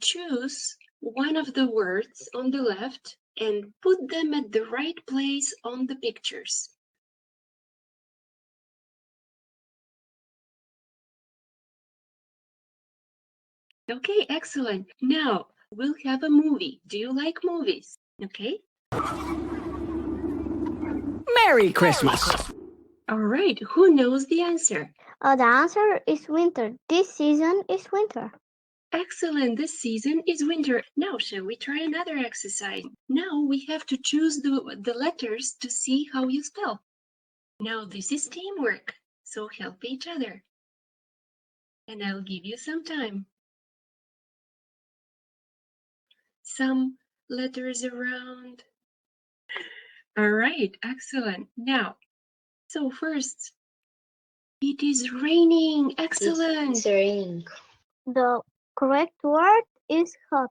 Choose one of the words on the left and put them at the right place on the pictures. Okay, excellent. Now we'll have a movie. Do you like movies? Okay. Merry Christmas! All right, who knows the answer? The answer is winter. This season is winter. Excellent, this season is winter. Now, shall we try another exercise? Now we have to choose the letters to see how you spell. Now this is teamwork, so help each other. And I'll give you some time. Some letters around. All right, excellent. Now, so first, it is raining. Excellent. It's raining. The correct word is hot.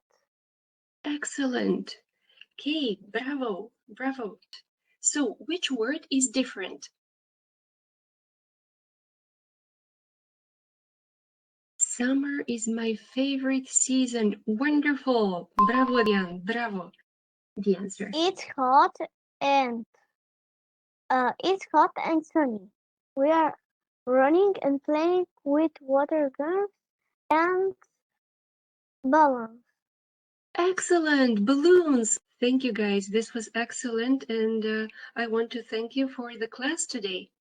Excellent. Okay, bravo, bravo. So, which word is different? Summer is my favorite season. Wonderful. Bravo, Diane. Bravo. The answer. It's hot and sunny. We are running and playing with water guns and balloons. Excellent. Balloons. Thank you, guys. This was excellent. And I want to thank you for the class today.